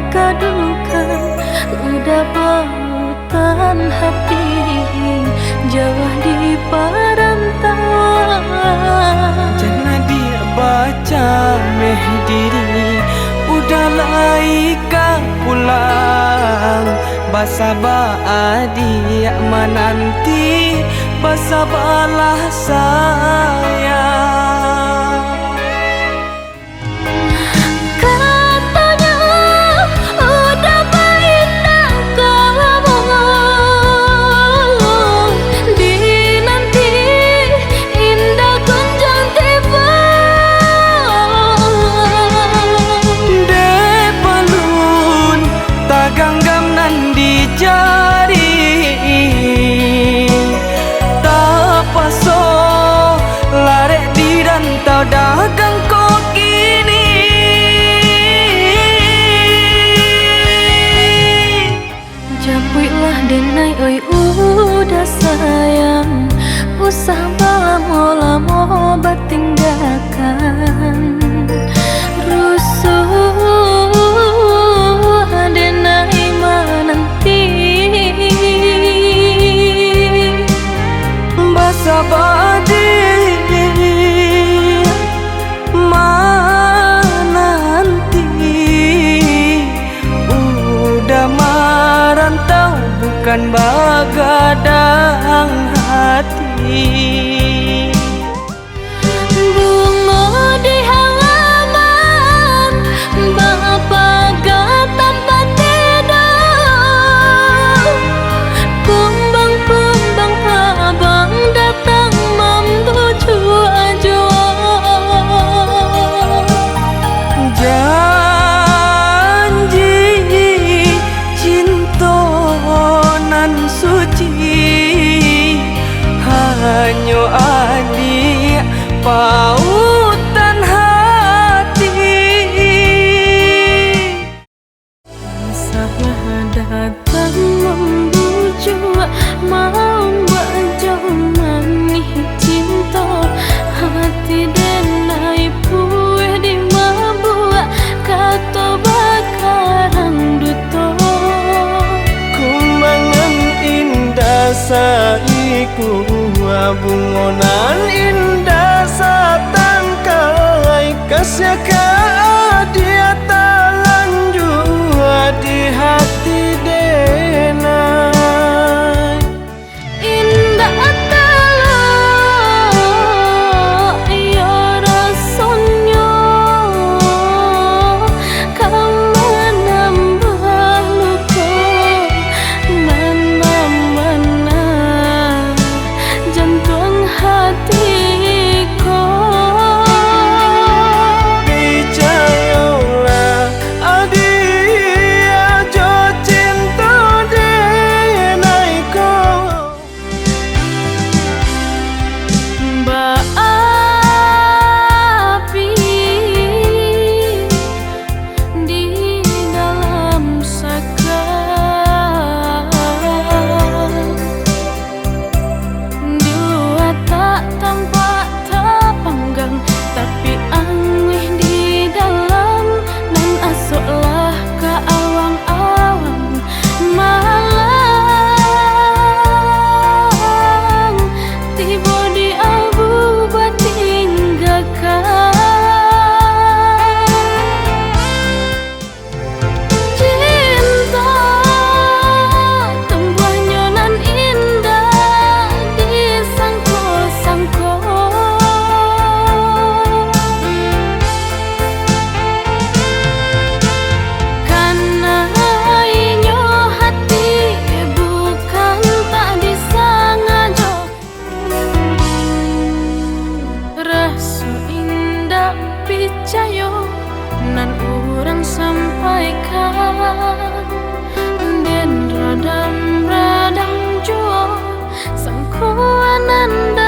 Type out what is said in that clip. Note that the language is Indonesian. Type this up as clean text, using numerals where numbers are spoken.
kadukan udah bautan hati jauh di perantauan. Jangan dia baca meh diri udah ika pulang. Basaba dia menanti basabalah sayang. Katanya udah pindah kamu di nanti indah kunjung tiba. De palun taganggam nan di jari tak paso lare di rantau dagang kok kini. Japuilah denai oi udah sayang, usah lamo-lamo batinggalkan. Rusuh denai menanti Basabadi menanti udah merantau bukan bagadang hati. bunga di halaman bapaga tanpa tidur. Kumbang-kumbang abang datang membuju jua. Janji cinta nan suci hanya adik pautan hati. Salah datang membujuk mau bajau manih cinta hati denai pueh di mabua kato bakarang duto. Kumbangan indah saiku bungonan indah satangkai kasyaka dia talan jua di hati denai. Indah talo iyo rasanya kau menambah luka mana-mana jantung hatiku. Percayalah adia jo cinta denai ko. Mbak api di dalam sakar dua tak tampak terpanggang tapi angin di dalam dan asoklah ke awang-awang malang tiba di abu batinggalkan. Cinta tumbuhnya nan indah disangko-sangko. Karena inyo hati bukan tak disengaja. Rasa indah picayo nan urang sampaikan dan radam-radam jua sangko ananda